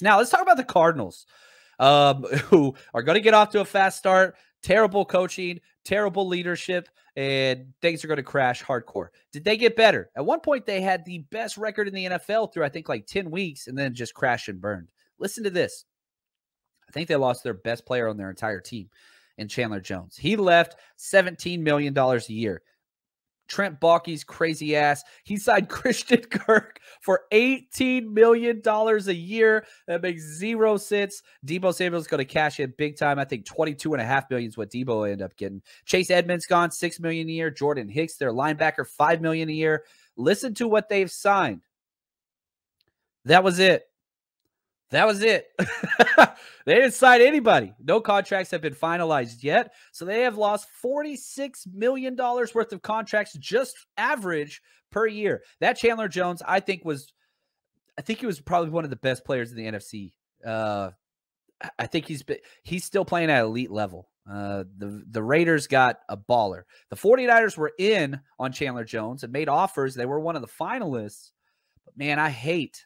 So now let's talk about the Cardinals, who are going to get off to a fast start. Terrible coaching, terrible leadership, and things are going to crash hardcore. Did they get better? At one point, they had the best record in the NFL through, I think, like 10 weeks, and then just crashed and burned. Listen to this. I think they lost their best player on their entire team in Chandler Jones. He left $17 million a year. Trent Baalke's crazy ass. He signed Christian Kirk for $18 million a year. That makes 0 sense. Deebo Samuel's going to cash in big time. I think $22.5 million is what Deebo ended up getting. Chase Edmonds gone, $6 million a year. Jordan Hicks, their linebacker, $5 million a year. Listen to what they've signed. That was it. That was it. They didn't sign anybody. No contracts have been finalized yet. So they have lost $46 million worth of contracts, just average per year. That Chandler Jones, I think he was probably one of the best players in the NFC. I think he's still playing at elite level. The Raiders got a baller. The 49ers were in on Chandler Jones and made offers. They were one of the finalists. But man, I hate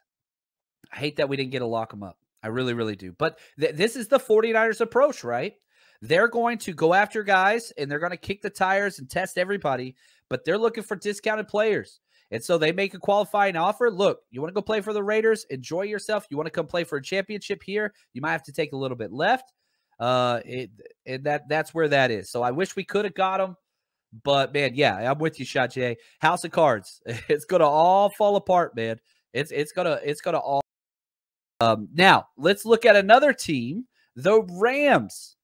that we didn't get to lock him up. I really, really do. But this is the 49ers approach, right? They're going to go after guys, and they're going to kick the tires and test everybody, but they're looking for discounted players. And so they make a qualifying offer. Look, you want to go play for the Raiders? Enjoy yourself. You want to come play for a championship here? You might have to take a little bit left. That's where that is. So I wish we could have got him. But, man, yeah, I'm with you, Shot J. House of Cards. It's going to all fall apart, man. It's gonna all. Now, let's look at another team, the Rams.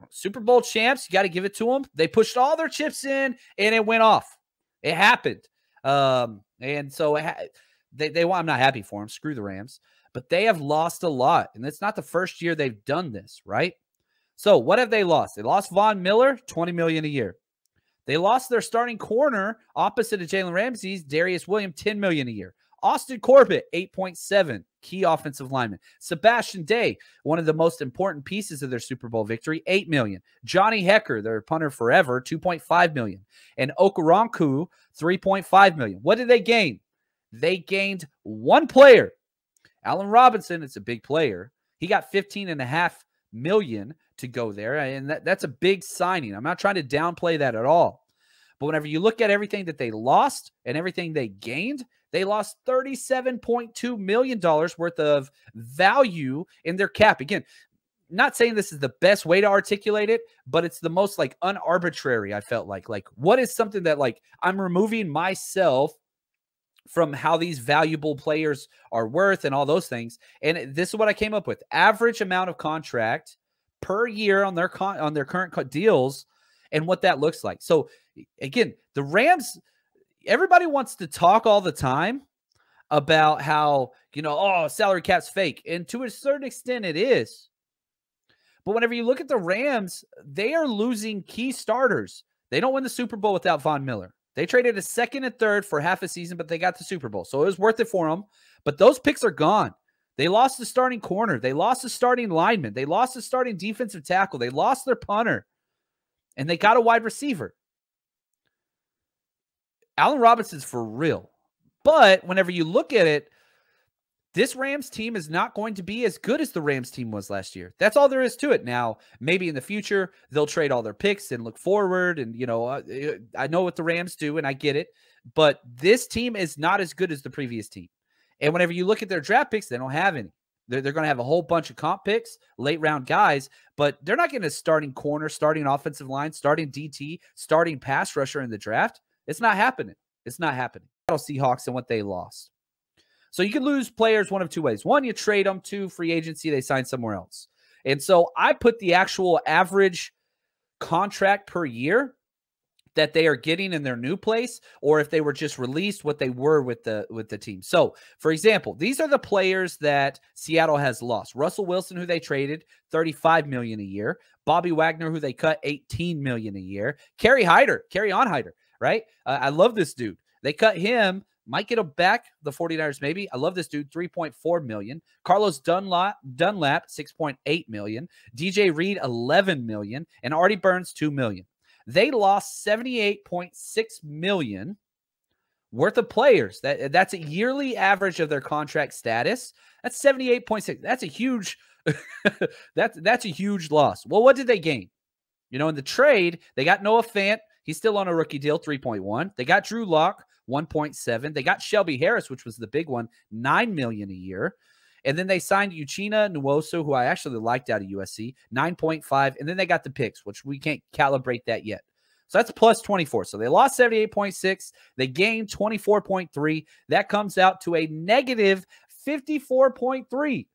Super Bowl champs, you got to give it to them. They pushed all their chips in, and it went off. It happened. And so I'm not happy for them. Screw the Rams. But they have lost a lot, and it's not the first year they've done this, right? So what have they lost? They lost Von Miller, $20 million a year. They lost their starting corner opposite of Jalen Ramsey's, Darius Williams, $10 million a year. Austin Corbett, 8.7, key offensive lineman. Sebastian Day, one of the most important pieces of their Super Bowl victory, $8 million. Johnny Hecker, their punter forever, $2.5 million. And Okoronkwo, $3.5 million. What did they gain? They gained one player. Allen Robinson, it's a big player. He got $15.5 million to go there, and that's a big signing. I'm not trying to downplay that at all. But whenever you look at everything that they lost and everything they gained, they lost $37.2 million worth of value in their cap. Again, not saying this is the best way to articulate it, but it's the most like unarbitrary, I felt like. Like, what is something that like I'm removing myself from how these valuable players are worth and all those things. And this is what I came up with. Average amount of contract per year on their current deals and what that looks like. So again, the Rams, everybody wants to talk all the time about how, salary cap's fake. And to a certain extent it is. But whenever you look at the Rams, they are losing key starters. They don't win the Super Bowl without Von Miller. They traded a second and third for half a season, but they got the Super Bowl. So it was worth it for them. But those picks are gone. They lost the starting corner. They lost the starting lineman. They lost the starting defensive tackle. They lost their punter. And they got a wide receiver. Allen Robinson's for real. But whenever you look at it, this Rams team is not going to be as good as the Rams team was last year. That's all there is to it. Now, maybe in the future, they'll trade all their picks and look forward. And, I know what the Rams do, and I get it. But this team is not as good as the previous team. And whenever you look at their draft picks, they don't have any. They're going to have a whole bunch of comp picks, late-round guys, but they're not getting a starting corner, starting offensive line, starting DT, starting pass rusher in the draft. It's not happening. It's not happening. Seahawks and what they lost. So you can lose players one of two ways. One, you trade them. Two, free agency, they sign somewhere else. And so I put the actual average contract per year that they are getting in their new place, or if they were just released, what they were with the team. So, for example, these are the players that Seattle has lost. Russell Wilson, who they traded, $35 million a year. Bobby Wagner, who they cut, $18 million a year. Kerry on Hyder, right? I love this dude. They cut him. Might get him back, the 49ers maybe. I love this dude, $3.4 million. Carlos Dunlap, $6.8 million. DJ Reed, $11 million. And Artie Burns, $2 million. They lost $78.6 million worth of players. That's a yearly average of their contract status. That's 78.6. That's a huge that's a huge loss. Well, what did they gain? You know, in the trade, they got Noah Fant. He's still on a rookie deal, 3.1. They got Drew Lock, 1.7. They got Shelby Harris, which was the big one, $9 million a year. And then they signed Uchenna Nwosu, who I actually liked out of USC, 9.5. And then they got the picks, which we can't calibrate that yet. So that's plus 24. So they lost 78.6. They gained 24.3. That comes out to a negative 54.3.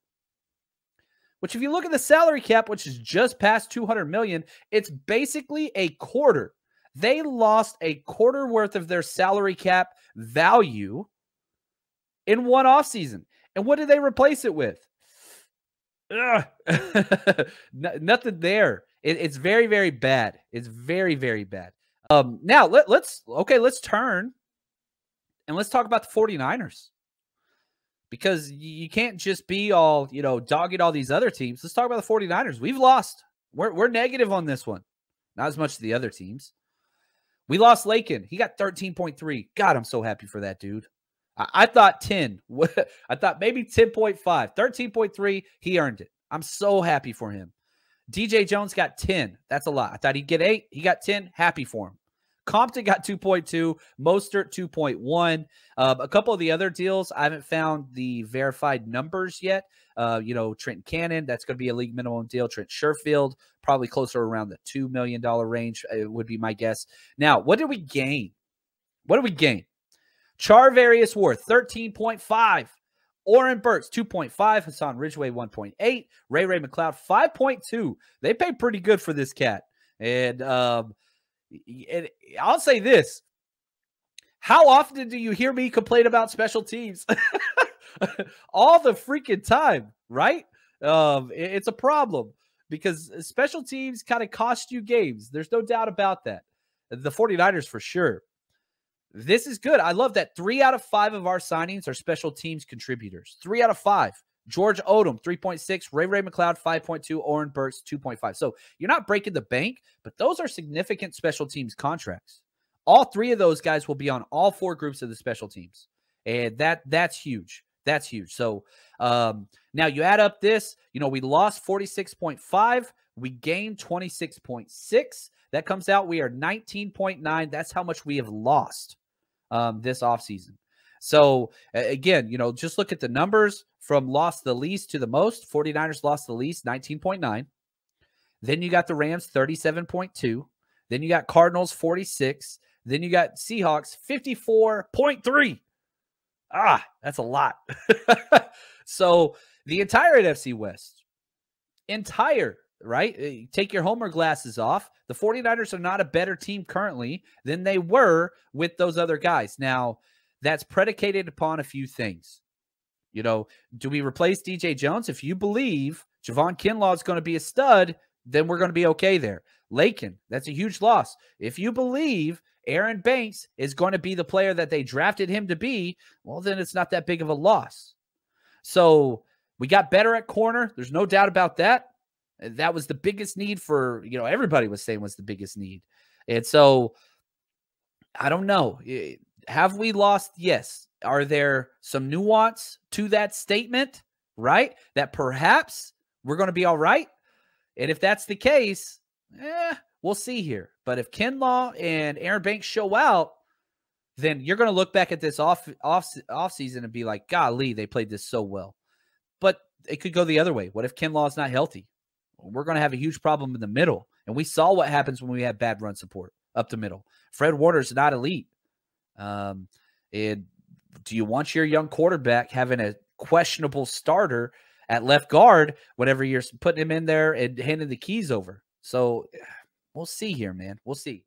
Which, if you look at the salary cap, which is just past $200 million, it's basically a quarter. They lost a quarter worth of their salary cap value in one offseason. And what did they replace it with? Nothing there. It's very, very bad. It's very, very bad. Now, let's turn and let's talk about the 49ers. Because you can't just be all, dogging all these other teams. Let's talk about the 49ers. We've lost. We're negative on this one. Not as much as the other teams. We lost Lakin. He got 13.3. God, I'm so happy for that dude. I thought 10. I thought maybe 10.5. 13.3. He earned it. I'm so happy for him. DJ Jones got 10. That's a lot. I thought he'd get 8. He got 10. Happy for him. Compton got 2.2, Mostert 2.1. A couple of the other deals, I haven't found the verified numbers yet. Trenton Cannon, that's going to be a league minimum deal. Trent Sherfield, probably closer around the $2 million range, would be my guess. Now, what did we gain? Charvarius Ward, 13.5. Oren Burks, 2.5. Hassan Ridgeway, 1.8. Ray McLeod, 5.2. They paid pretty good for this cat. And I'll say this. How often do you hear me complain about special teams? All the freaking time, right? It's a problem because special teams kind of cost you games. There's no doubt about that. The 49ers for sure. This is good. I love that 3 out of 5 of our signings are special teams contributors. 3 out of 5. George Odom, 3.6. Ray McLeod, 5.2. Oren Burks, 2.5. So you're not breaking the bank, but those are significant special teams contracts. All 3 of those guys will be on all 4 groups of the special teams. And that's huge. That's huge. So now you add up this, we lost 46.5. We gained 26.6. That comes out, we are 19.9. That's how much we have lost this offseason. So, again, just look at the numbers from lost the least to the most. 49ers lost the least, 19.9. Then you got the Rams, 37.2. Then you got Cardinals, 46. Then you got Seahawks, 54.3. That's a lot. So, the entire NFC West, right? Take your homer glasses off. The 49ers are not a better team currently than they were with those other guys. Now, that's predicated upon a few things. Do we replace DJ Jones? If you believe Javon Kinlaw is going to be a stud, then we're going to be okay there. Lakin, that's a huge loss. If you believe Aaron Banks is going to be the player that they drafted him to be, well, then it's not that big of a loss. So we got better at corner. There's no doubt about that. That was the biggest need for, everybody was saying was the biggest need. And so I don't know. Have we lost? Yes. Are there some nuance to that statement, right? That perhaps we're going to be all right. And if that's the case, we'll see here. But if Kinlaw and Aaron Banks show out, then you're going to look back at this off season and be like, golly, they played this so well. But it could go the other way. What if Kinlaw is not healthy? We're going to have a huge problem in the middle. And we saw what happens when we have bad run support up the middle. Fred Warner's not elite. And do you want your young quarterback having a questionable starter at left guard whenever you're putting him in there and handing the keys over? So we'll see here, man. We'll see.